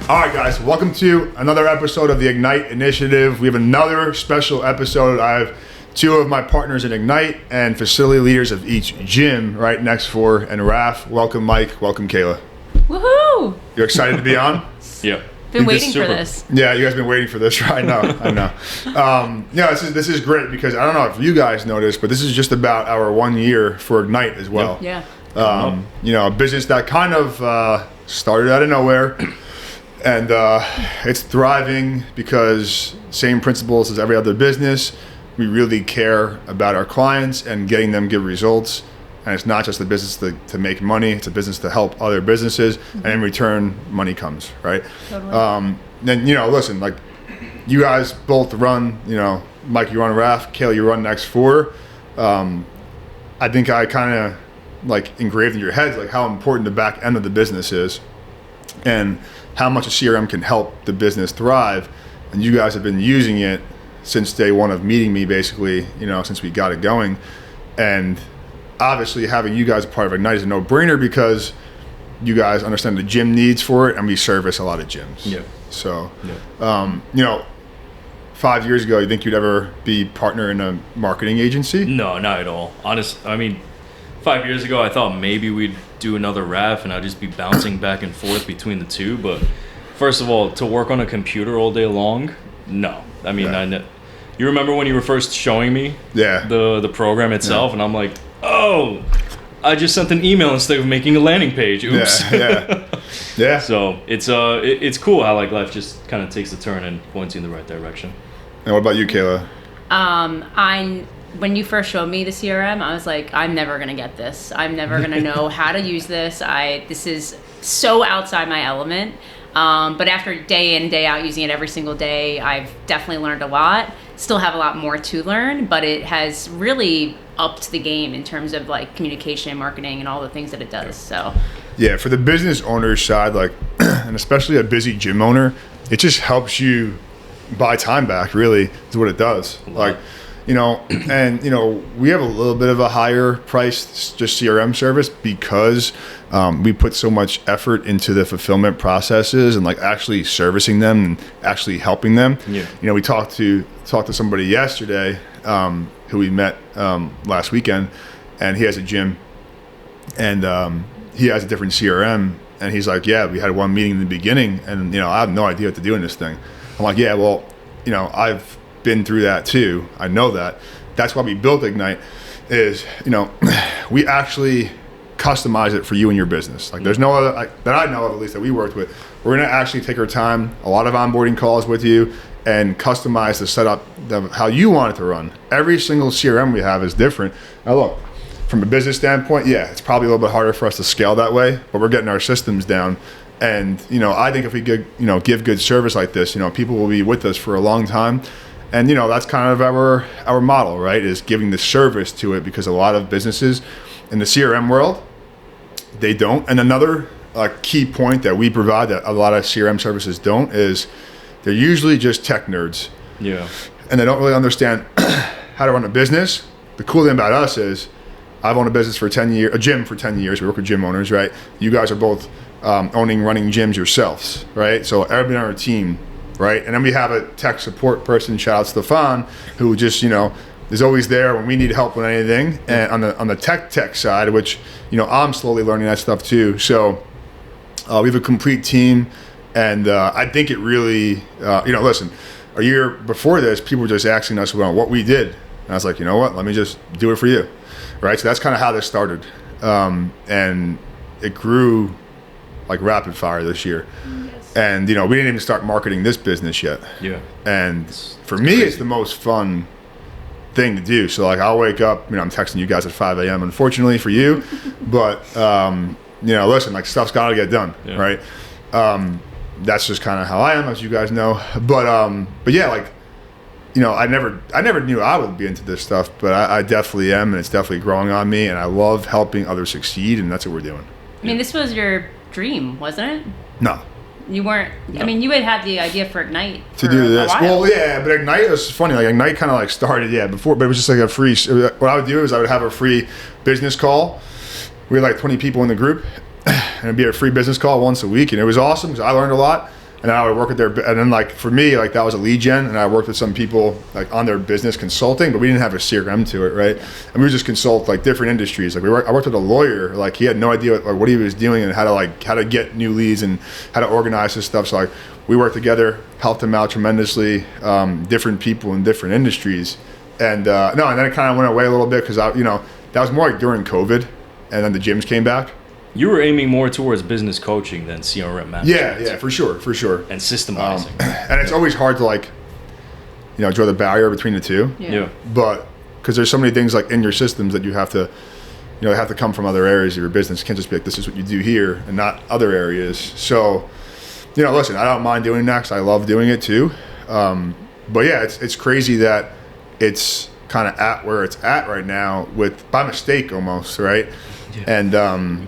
All right, guys, welcome to another episode of the Ignite Initiative. We have another special episode. I have two of my partners in Ignite and facility leaders of each gym, right? Next4 and Raf. Welcome, Mike. Welcome, Kayla. Woohoo! You're excited to be on? Yeah. Been waiting for this. Yeah, you guys been waiting for this, right? I know. This is great because I don't know if you guys noticed, but this is just about our 1 year for Ignite as well. Yeah. A business that kind of started out of nowhere. And it's thriving because same principles as every other business. We really care about our clients and getting them good results. And it's not just a business to make money. It's a business to help other businesses. Mm-hmm. And in return, money comes, right? Totally. Then, listen, like you guys both run, Mike, you run Raf, Kayla, you run Next4. I think I kind of like engraved in your heads like how important the back end of the business is. And how much a CRM can help the business thrive. And you guys have been using it since day one of meeting me, basically, since we got it going. And obviously having you guys a part of Ignite is a no-brainer because you guys understand the gym needs for it, and we service a lot of gyms. Yeah. So, 5 years ago, you think you'd ever be partner in a marketing agency? No, not at all. 5 years ago, I thought maybe we'd do another RAF and I'd just be bouncing back and forth between the two. But first of all, to work on a computer all day long, no. You remember when you were first showing me the program itself, and I'm like, oh, I just sent an email instead of making a landing page. Oops. Yeah. So it's cool how like life just kind of takes a turn and points you in the right direction. And what about you, Kayla? When you first showed me the CRM, I was like, I'm never going to get this. I'm never going to know how to use this. This is so outside my element. But after day in, day out, using it every single day, I've definitely learned a lot. Still have a lot more to learn, but it has really upped the game in terms of like communication and marketing and all the things that it does. So yeah, for the business owner side, like, and especially a busy gym owner, it just helps you buy time back, really, is what it does. Like, we have a little bit of a higher priced just CRM service because we put so much effort into the fulfillment processes and like actually servicing them and actually helping them. Yeah. We talked to somebody yesterday who we met last weekend, and he has a gym and he has a different CRM, and he's like, yeah, we had one meeting in the beginning and I have no idea what to do in this thing. I'm like, yeah, well, I've been through that too. I know that. That's why we built Ignite is, we actually customize it for you and your business. Like there's no other, that I know of at least, that we worked with. We're going to actually take our time, a lot of onboarding calls with you, and customize the setup of how you want it to run. Every single CRM we have is different. Now look, from a business standpoint, yeah, it's probably a little bit harder for us to scale that way, but we're getting our systems down. And, I think if we give good service like this, people will be with us for a long time. And, that's kind of our model, right, is giving the service to it, because a lot of businesses in the CRM world, they don't. And another key point that we provide that a lot of CRM services don't is they're usually just tech nerds. Yeah. And they don't really understand how to run a business. The cool thing about us is I've owned a business for 10 years, a gym for 10 years. We work with gym owners, right? You guys are both running gyms yourselves, right? So everybody on our team, right? And then we have a tech support person, shout out Stefan, who just, is always there when we need help with anything. And on the tech side, which, I'm slowly learning that stuff too. So we have a complete team. And I think it really, listen, a year before this, people were just asking us about what we did. And I was like, you know what, let me just do it for you, right? So that's kind of how this started. And it grew like rapid fire this year. Yes. And, we didn't even start marketing this business yet. Yeah. And for me, it's the most fun thing to do. So like I'll wake up, I'm texting you guys at 5 a.m. unfortunately for you, but, listen, like stuff's got to get done, right? That's just kind of how I am, as you guys know. But yeah, like, I never knew I would be into this stuff, but I definitely am, and it's definitely growing on me, and I love helping others succeed, and that's what we're doing. I mean, this was your dream, wasn't it? No. You weren't. No. I mean, you had the idea for Ignite to do this. Well, yeah, but Ignite was funny. Like Ignite kind of like started, before, but it was just like a free. What I would do is I would have a free business call. We had like 20 people in the group, and it'd be a free business call once a week, and it was awesome because I learned a lot. and I would work with and then like for me, like that was a lead gen, and I worked with some people like on their business consulting, but we didn't have a CRM to it, right? And we would just consult like different industries. Like I worked with a lawyer, like he had no idea what he was doing and how to get new leads and how to organize this stuff. So like we worked together, helped him out tremendously, different people in different industries. And and then it kind of went away a little bit because that was more like during COVID, and then the gyms came back. You were aiming more towards business coaching than CRM management. Yeah, for sure. And systemizing. And it's always hard to like, draw the barrier between the two. Yeah. But because there's so many things like in your systems that you have to, they have to come from other areas of your business. You can't just be like, this is what you do here and not other areas. So, listen, I don't mind doing that 'cause I love doing it too. But yeah, it's crazy that it's kind of at where it's at right now by mistake almost, right? Yeah. And,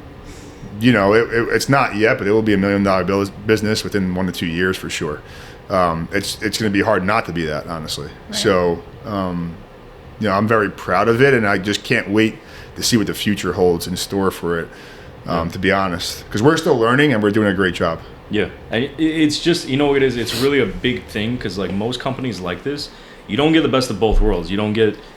it's not yet, but it will be $1 million business within 1 to 2 years for sure. It's going to be hard not to be that, honestly. Right. So, I'm very proud of it, and I just can't wait to see what the future holds in store for it, to be honest. Because we're still learning, and we're doing a great job. Yeah, and it's just, what it is? It's really a big thing because, like, most companies like this, you don't get the best of both worlds. You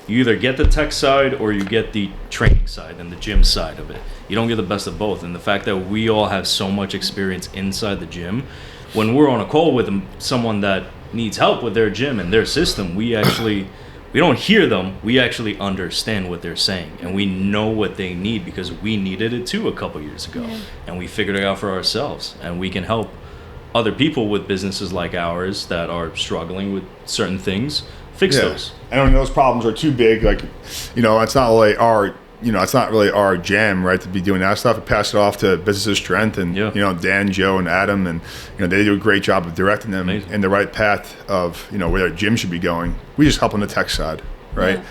either get the tech side or you get the training side and the gym side of it. You don't get the best of both. And the fact that we all have so much experience inside the gym, when we're on a call with someone that needs help with their gym and their system, we don't hear them. We actually understand what they're saying, and we know what they need because we needed it too a couple years ago, and we figured it out for ourselves, and we can help other people with businesses like ours that are struggling with certain things fix those. And when those problems are too big, like, it's not really our jam, right, to be doing that stuff. We pass it off to Business Strength and, Dan, Joe, and Adam, and, they do a great job of directing them in the right path of, where their gym should be going. We just help on the tech side, right?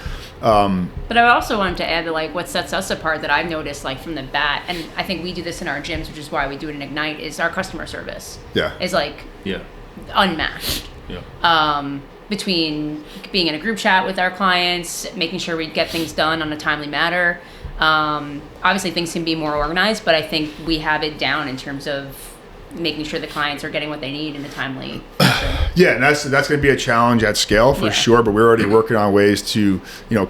Yeah. But I also wanted to add that, like, what sets us apart that I've noticed, like, from the bat, and I think we do this in our gyms, which is why we do it in Ignite, is our customer service. Yeah. Is, like, unmatched. Yeah. Between being in a group chat with our clients, making sure we get things done on a timely manner. Obviously, things can be more organized, but I think we have it down in terms of making sure the clients are getting what they need in a timely fashion. Yeah, and that's going to be a challenge at scale for sure, but we're already working on ways to,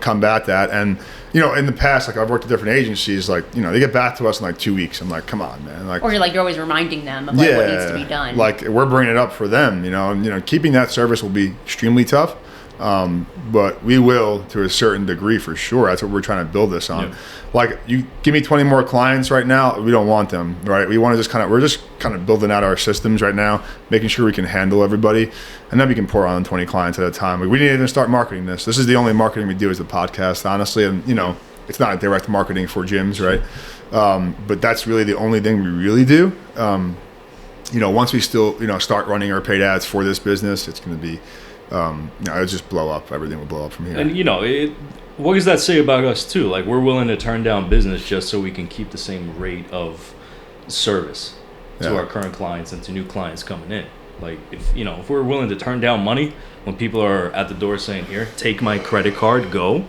combat that. And, in the past, like I've worked at different agencies, like, they get back to us in like 2 weeks. I'm like, come on, man. Like, or you're always reminding them of like what needs to be done. Like we're bringing it up for them, and, keeping that service will be extremely tough. But we will to a certain degree for sure. That's what we're trying to build this on. Yeah. Like, you give me 20 more clients right now, we don't want them, right? We want to we're just kind of building out our systems right now, making sure we can handle everybody, and then we can pour on 20 clients at a time. Like, we didn't even start marketing this. This is the only marketing we do is the podcast, honestly. And, it's not direct marketing for gyms, right? But that's really the only thing we really do. Once we still, start running our paid ads for this business, it's going to be, it'll just blow up. Everything will blow up from here. And, what does that say about us too? Like, we're willing to turn down business just so we can keep the same rate of service to our current clients and to new clients coming in. Like, if we're willing to turn down money when people are at the door saying, "Here, take my credit card, go,"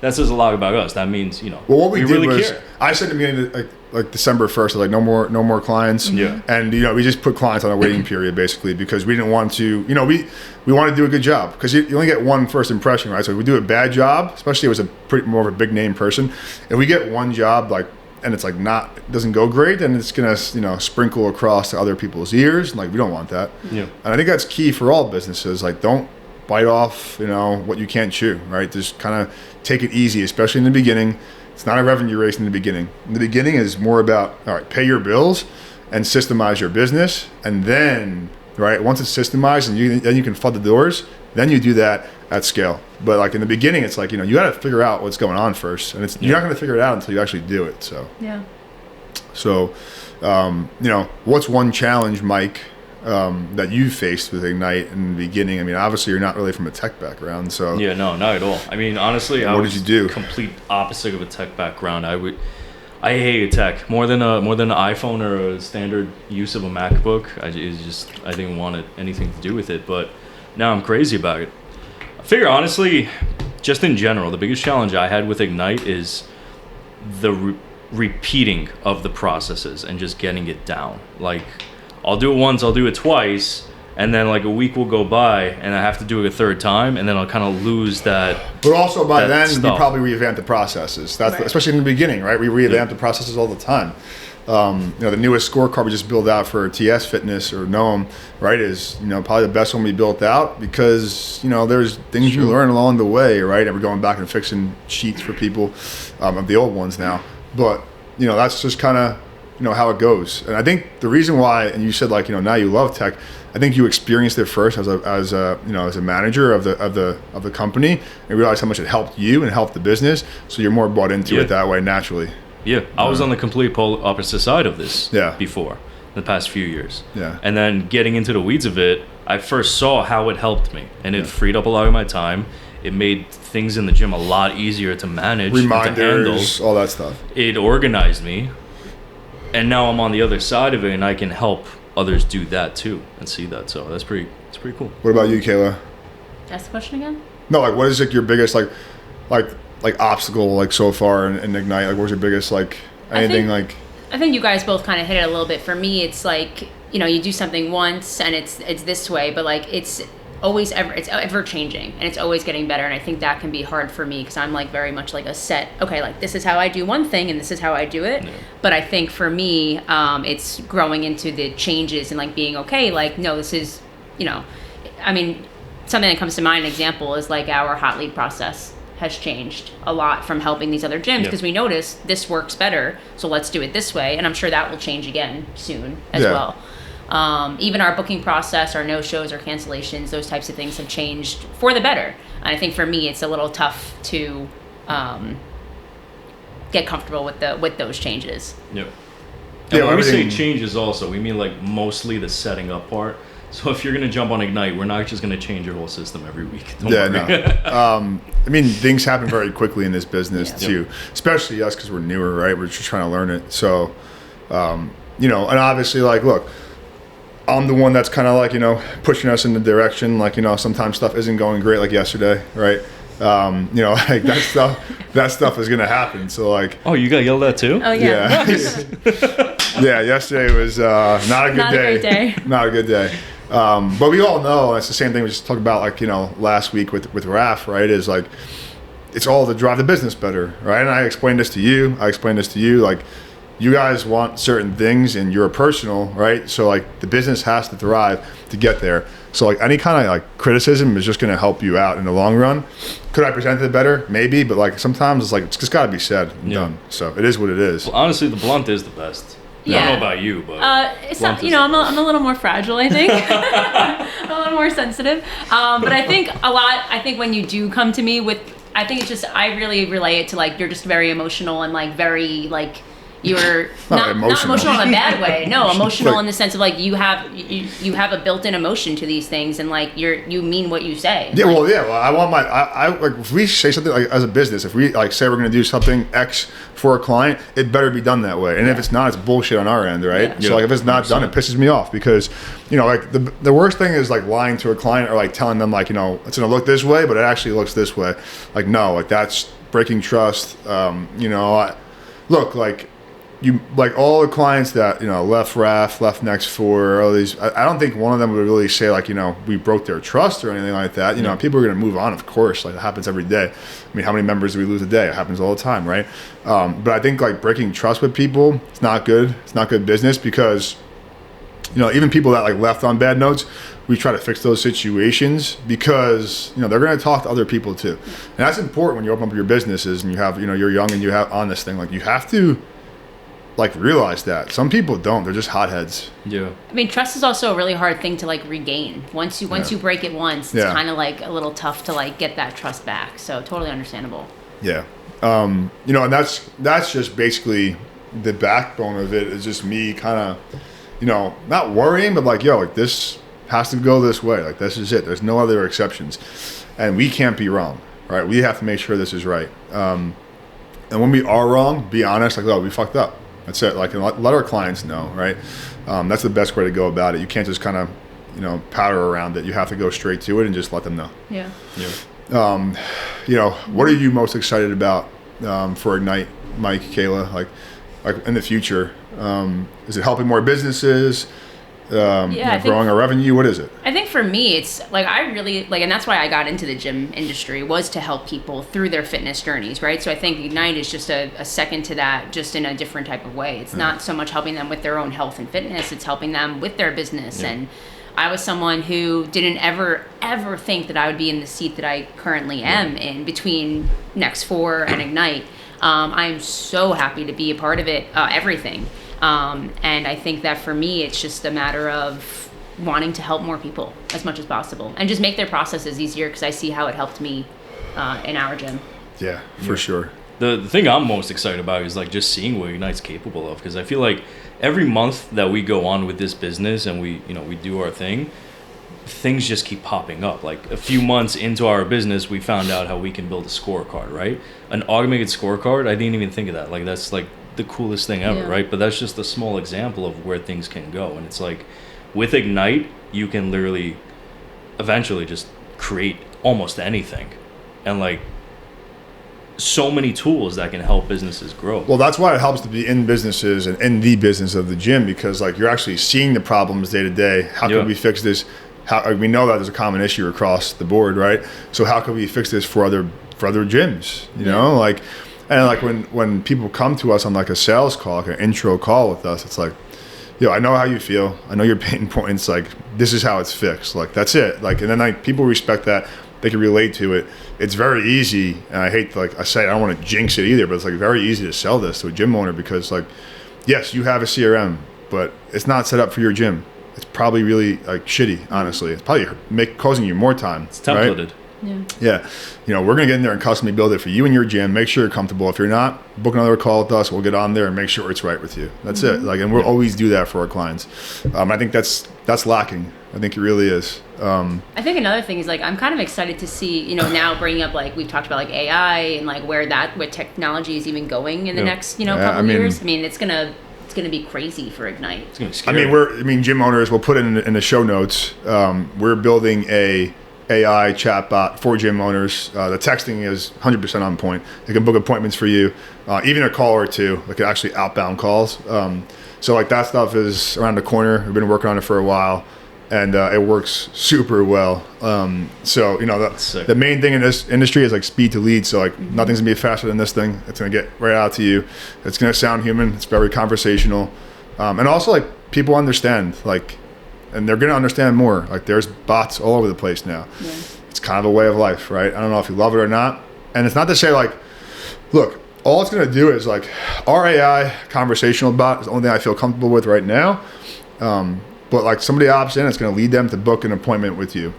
that says a lot about us. That means, well, what we really was, care. I said to me like December 1st, like no more clients. Yeah. And we just put clients on a waiting period basically because we didn't want to, we want to do a good job because you only get one first impression, right? So if we do a bad job, especially if it was more of a big name person, if we get one job and it's doesn't go great, then it's gonna sprinkle across to other people's ears, and we don't want that. Yeah. And I think that's key for all businesses. Like, don't bite off what you can't chew, right? Just kind of take it easy, especially in the beginning. It's not a revenue race in the beginning. In the beginning is more about, all right, pay your bills and systemize your business. And then, right, once it's systemized and then you can flood the doors, then you do that at scale. But in the beginning, it's you got to figure out what's going on first. And you're not going to figure it out until you actually do it. So, So, what's one challenge, Mike, that you faced with Ignite in the beginning? I mean, obviously you're not really from a tech background, so yeah, no, not at all. I mean, honestly, what did you do? Complete opposite of a tech background. I hated tech more than an iPhone or a standard use of a MacBook. I didn't want anything to do with it, but now I'm crazy about it. I figure, honestly, just in general, the biggest challenge I had with Ignite is the repeating of the processes and just getting it down. Like, I'll do it once, I'll do it twice, and then like a week will go by, and I have to do it a third time, and then I'll kind of lose that. But also by then, stuff. we probably revamp the processes. That's Right. especially in the beginning, right? We revamp the processes all the time. The newest scorecard we just built out for TS Fitness or Noam, right, is probably the best one we built out because there's things you learn along the way, right? And we're going back and fixing sheets for people of the old ones now, but that's just kind of how it goes. And I think the reason why, and you said now you love tech, I think you experienced it first as a manager of the company and realized how much it helped you and helped the business, so you're more bought into it that way naturally. Yeah, I was on the complete opposite side of this Yeah. before, the past few years. Yeah. And then getting into the weeds of it, I first saw how it helped me, and it freed up a lot of my time. It made things in the gym a lot easier to manage, and to handle. Reminders, all that stuff. It organized me, and now I'm on the other side of it, and I can help others do that too and see that. So it's pretty cool. What about you, Kayla? Ask the question again. No, what is your biggest obstacle so far in Ignite? What was your biggest anything I think you guys both kind of hit it a little bit. For me, it's you do something once and it's this way, but it's always ever changing and it's always getting better. And I think that can be hard for me because I'm very much a set. Okay, this is how I do one thing and this is how I do it. Yeah. But I think for me, it's growing into the changes and being okay. No, this is something that comes to mind. An example is our hot lead process has changed a lot from helping these other gyms because we noticed this works better, so let's do it this way, and I'm sure that will change again soon as well. Even our booking process, our no-shows or cancellations, those types of things have changed for the better. And I think for me, it's a little tough to get comfortable with those changes. Yep. And when we say changes also, we mean mostly the setting up part. So if you're going to jump on Ignite, we're not just going to change your whole system every week. Don't worry. No. Things happen very quickly in this business too, especially us because we're newer, right? We're just trying to learn it. So, and obviously, look, I'm the one that's kind of pushing us in the direction. Sometimes stuff isn't going great, like yesterday, right? that stuff is going to happen. So oh, you got yelled at too? Oh yeah. Yeah, yesterday was not a good day. Not a good day. But we all know, and it's the same thing we just talked about last week with Raf, right? Is it's all to drive the business better, right? And I explained this to you. You guys want certain things in your personal, right? So the business has to thrive to get there. So any kind of criticism is just going to help you out in the long run. Could I present it better? Maybe, but sometimes it's just got to be said and done. So it is what it is. Well, honestly, the blunt is the best. Yeah. I don't know about you, but it's not, I'm a little more fragile, I think. I'm a little more sensitive. But I think when you do come to me with, I think it's just, I really relay it to you're just very emotional and very you're not emotional in a bad way. No, emotional in the sense of you have a built-in emotion to these things, and you mean what you say. Yeah, well, I want if we say something as a business, if we say we're going to do something X for a client, it better be done that way. And if it's not, it's bullshit on our end, right? Yeah. So if it's not done, it pisses me off because the worst thing is lying to a client or telling them it's going to look this way, but it actually looks this way. No, that's breaking trust. You all the clients that left Raf, left Next4, all these. I don't think one of them would really say we broke their trust or anything like that. People are going to move on, of course. It happens every day. How many members do we lose a day? It happens all the time, right? But I think breaking trust with people, it's not good. It's not good business because even people that left on bad notes, we try to fix those situations because they're going to talk to other people too, and that's important when you open up your businesses and you have you're young and you have on this thing you have to. Realize that some people don't. They're just hotheads. Yeah. Trust is also a really hard thing to regain. Once you break it once, it's kind of a little tough to get that trust back. So totally understandable. Yeah. And that's just basically the backbone of it is just me kind of, not worrying, but this has to go this way. This is it. There's no other exceptions, and we can't be wrong, right? We have to make sure this is right. And when we are wrong, be honest. We fucked up. That's it. Let our clients know, right? That's the best way to go about it. You can't just kind of, powder around it. You have to go straight to it and just let them know. Yeah. Yeah. What are you most excited about for Ignite, Mike, Kayla? In the future, is it helping more businesses? Growing our revenue? What is it? I think for me, it's like I really like, and that's why I got into the gym industry, was to help people through their fitness journeys, right? So I think Ignite is just a second to that, just in a different type of way. It's not so much helping them with their own health and fitness, it's helping them with their business. And I was someone who didn't ever think that I would be in the seat that I currently am in between NXT4 and Ignite. I'm so happy to be a part of it, everything. And I think that for me, it's just a matter of wanting to help more people as much as possible and just make their processes easier, because I see how it helped me in our gym. Yeah, for sure. The thing I'm most excited about is like just seeing what Ignite's capable of, because I feel like every month that we go on with this business and we do our thing, things just keep popping up. Like a few months into our business, we found out how we can build a scorecard, right? An augmented scorecard, I didn't even think of that. Like that's like the coolest thing ever, right? But that's just a small example of where things can go. And it's like with Ignite, you can literally eventually just create almost anything, and like so many tools that can help businesses grow. Well, that's why it helps to be in businesses and in the business of the gym, because like you're actually seeing the problems day to day. How can we fix this? How we know that there's a common issue across the board, right? So how can we fix this for other gyms? You know, like. And like when people come to us on like a sales call, like an intro call with us, it's like, I know how you feel. I know your pain points. Like, this is how it's fixed. Like, that's it. Like, and then like people respect that. They can relate to it. It's very easy. And I hate to, like I say, I don't want to jinx it either, but it's like very easy to sell this to a gym owner, because like, yes, you have a CRM, but it's not set up for your gym. It's probably really like shitty, honestly. It's probably causing you more time. It's templated. Right? Yeah. We're going to get in there and customly build it for you and your gym. Make sure you're comfortable. If you're not, book another call with us. We'll get on there and make sure it's right with you. That's it. Like, and we'll always do that for our clients. I think that's lacking. I think it really is. I think another thing is like, I'm kind of excited to see, now bringing up, like we've talked about like AI and like where technology is even going in the next, couple of years. I mean, it's going to be crazy for Ignite. It's going to be scary. Gym owners, we'll put it in the show notes. We're building a AI chatbot for gym owners. The texting is 100% on point. They can book appointments for you, even a call or two, like actually outbound calls. So like that stuff is around the corner. We've been working on it for a while, and it works super well. So the main thing in this industry is like speed to lead. So like nothing's gonna be faster than this thing. It's gonna get right out to you. It's gonna sound human. It's very conversational, and also like people understand like. And they're going to understand more. Like there's bots all over the place now. Yeah. It's kind of a way of life, right? I don't know if you love it or not. And it's not to say like, look, all it's going to do is like our AI conversational bot is the only thing I feel comfortable with right now. But like somebody opts in, it's going to lead them to book an appointment with you.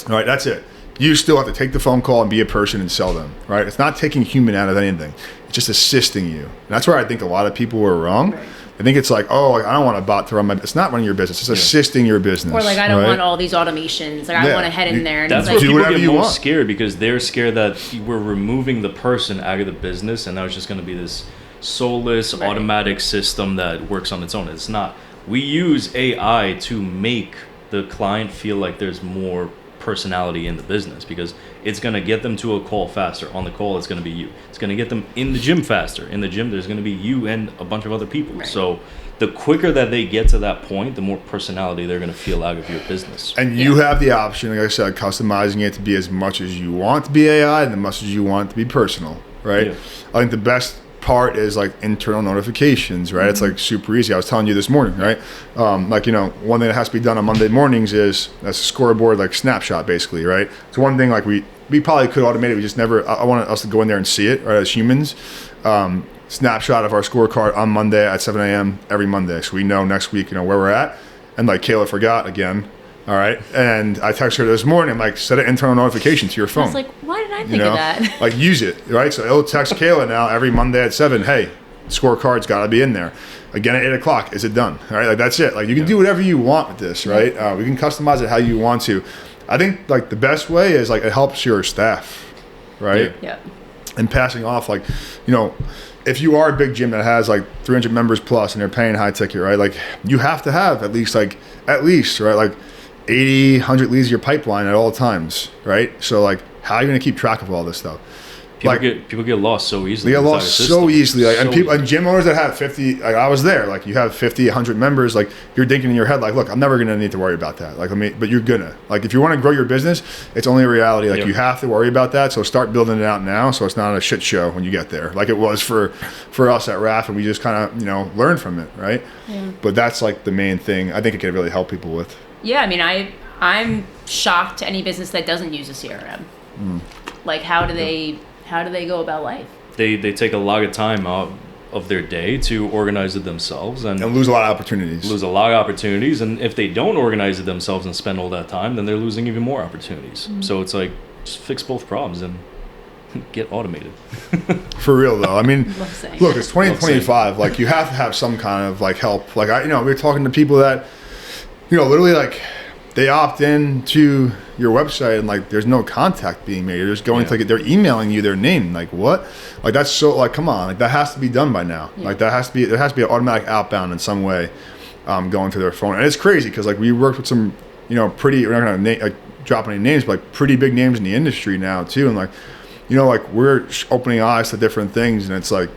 All right, that's it. You still have to take the phone call and be a person and sell them, right? It's not taking human out of anything. It's just assisting you. And that's where I think a lot of people are wrong. Right. I think it's like, I don't want a bot to run my. It's not running your business. It's assisting your business. Or like, I don't want all these automations. Like I want to head in there. And that's where people get most scared, because they're scared that we're removing the person out of the business, and now it's just going to be this soulless automatic system that works on its own. It's not. We use AI to make the client feel like there's more personality in the business, because it's going to get them to a call faster. On the call, it's going to be you. It's going to get them in the gym faster. In the gym, there's going to be you and a bunch of other people. Right. So the quicker that they get to that point, the more personality they're going to feel out of your business. And you have the option, like I said, customizing it to be as much as you want to be AI and as much as you want it to be personal, right? Yeah. I think the best part is like internal notifications, right? It's like super easy. I was telling you this morning, right? One thing that has to be done on Monday mornings is that's a scoreboard, like snapshot basically, right? So one thing like we probably could automate it. We just never, I wanted us to go in there and see it, right? As humans, snapshot of our scorecard on Monday at 7 a.m. every Monday. So we know next week, where we're at. And like Kayla forgot again. All right. And I texted her this morning, I'm like, set an internal notification to your phone. I was like, why did I think of that? Like use it, right? So it'll text Kayla now every Monday at 7, hey, scorecard's got to be in there. Again at 8 o'clock, is it done? All right. Like that's it. Like you can do whatever you want with this, right? We can customize it how you want to. I think like the best way is like it helps your staff, right? Yeah. And passing off like, if you are a big gym that has like 300 members plus and they're paying high ticket, right? Like you have to have at least, right? Like 80, 100 leads your pipeline at all times, right? So like how are you going to keep track of all this stuff? People get lost so easily. They get lost so easily. Like, and people, easily. and gym owners that have 50, like I was there, like you have 50, 100 members, like you're thinking in your head, like, look, I'm never going to need to worry about that. Like, but you're gonna, like, if you want to grow your business, it's only a reality. Like you have to worry about that. So start building it out now. So it's not a shit show when you get there. Like it was for us at RAF, and we just kind of, learn from it. Right. Yeah. But that's like the main thing I think it can really help people with. Yeah. I mean, I'm shocked any business that doesn't use a CRM. Like how do they go about life? They take a lot of time out of their day to organize it themselves and lose a lot of opportunities. And if they don't organize it themselves and spend all that time, then they're losing even more opportunities. So it's like, just fix both problems and get automated. For real though. I mean, look, it's 2025. Like you have to have some kind of like help. Like we're talking to people that, literally like they opt in to your website and like there's no contact being made. They're just going to they're emailing you their name. Like what? Like that's so like come on. Like that has to be done by now. Yeah. Like there has to be an automatic outbound in some way, going to their phone. And it's crazy because like we worked with some pretty. We're not gonna drop any names, but like pretty big names in the industry now too. And like like we're opening eyes to different things, and it's like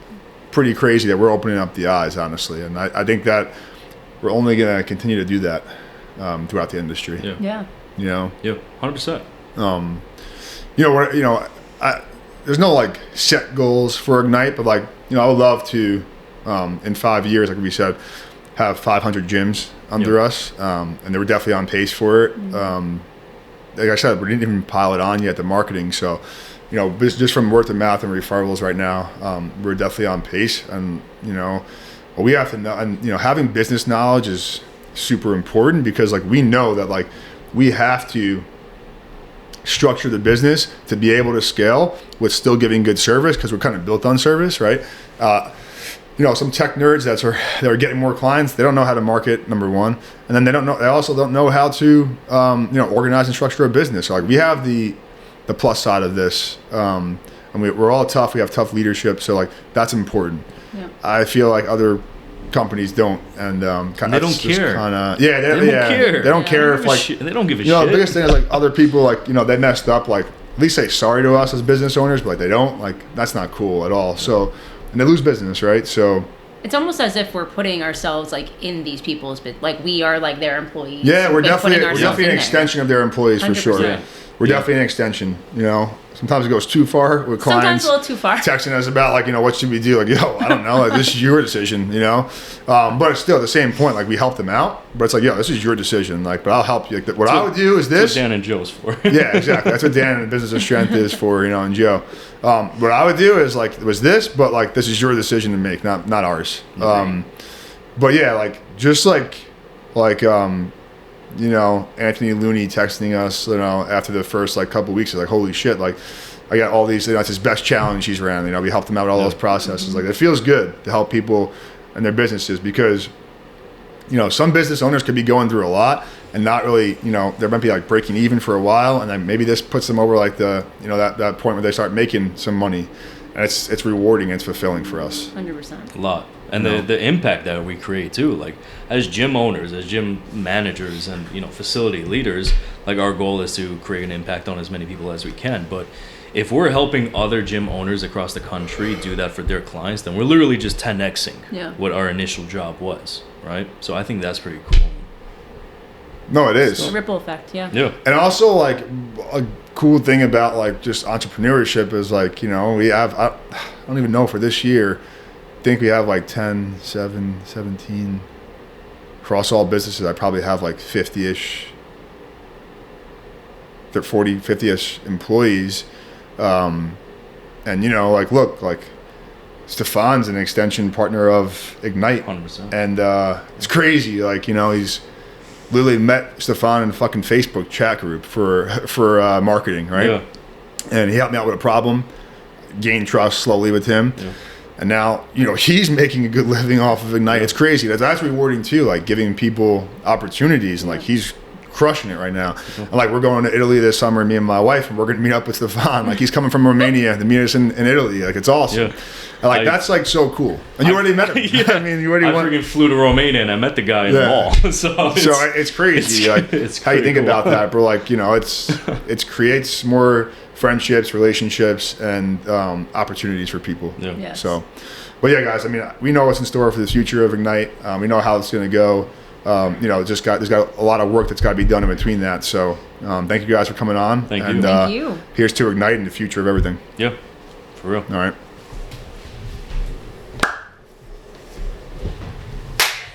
pretty crazy that we're opening up the eyes, honestly. And I think that we're only gonna continue to do that throughout the industry. Yeah. Yeah, 100%. There's no like set goals for Ignite, but like I would love to in 5 years, like we said, have 500 gyms under us, and they were definitely on pace for it. Like I said, we didn't even pile it on yet, the marketing. So, just from word of mouth and referrals right now, we're definitely on pace. And what we have to know, and having business knowledge is super important because like we know that like we have to structure the business to be able to scale with still giving good service because we're kind of built on service, right? Some tech nerds that are getting more clients, they don't know how to market, number one, and then they also don't know how to organize and structure a business. So like we have the plus side of this, and we're all tough. We have tough leadership, so like that's important. Yeah. I feel like other companies don't, and they don't care. They don't care. They don't care if like they don't give a shit. The biggest thing is like other people like they messed up, like at least say sorry to us as business owners, but like they don't, like that's not cool at all. So and they lose business, right? So it's almost as if we're putting ourselves like in these people's, but like we are like their employees. Yeah, we're definitely an extension of their employees 100%. For sure. Yeah. We're definitely an extension. Sometimes it goes too far with clients. Sometimes a little too far. Texting us about like what should we do? Like I don't know. Like this is your decision. But it's still at the same point. Like we help them out, but it's like this is your decision. Like, but I'll help you. Like, what I would do is this. That's what Dan and Joe's for. Yeah, exactly. That's what Dan and Business of Strength is for. And Joe. What I would do is like it was this, but like this is your decision to make, not ours. But yeah, like just like. Anthony Looney texting us, after the first like couple of weeks, like holy shit, like I got all these, it's his best challenge he's ran. We helped him out with all those processes. Like it feels good to help people and their businesses because, some business owners could be going through a lot and not really, they might be like breaking even for a while, and then maybe this puts them over like the, that point where they start making some money, and it's rewarding and it's fulfilling for us. 100%. A lot. And the impact that we create too, like as gym owners, as gym managers, and facility leaders, like our goal is to create an impact on as many people as we can. But if we're helping other gym owners across the country do that for their clients, then we're literally just 10xing what our initial job was, right? So I think that's pretty cool. No, it is. So, ripple effect, yeah. And also like a cool thing about like just entrepreneurship is like we have I don't even know for this year. I think we have like 10, 17 across all businesses. I probably have like 50-ish, 40, 50-ish employees. And like, look, like Stefan's an extension partner of Ignite. 100%. And it's crazy. Like, he's literally met Stefan in a fucking Facebook chat group for marketing, right? Yeah. And he helped me out with a problem, gained trust slowly with him. Yeah. And now, he's making a good living off of Ignite. It's crazy. That's rewarding too, like giving people opportunities. And like he's crushing it right now. And like we're going to Italy this summer, me and my wife, and we're going to meet up with Stefan. Like he's coming from Romania to meet us in Italy. Like it's awesome. Yeah. And like that's like so cool. And you already met him. Yeah. I mean, you already freaking flew to Romania and I met the guy in the mall. So it's crazy. It's how you think cool about that, bro. Like, it creates more friendships, relationships, and opportunities for people. Yeah. Yes. So, but yeah, guys, I mean, we know what's in store for the future of Ignite. We know how it's going to go. You know, there's got a lot of work that's got to be done in between that. So, thank you guys for coming on. Thank you. And, Thank you. Here's to Ignite and the future of everything. Yeah, for real. All right.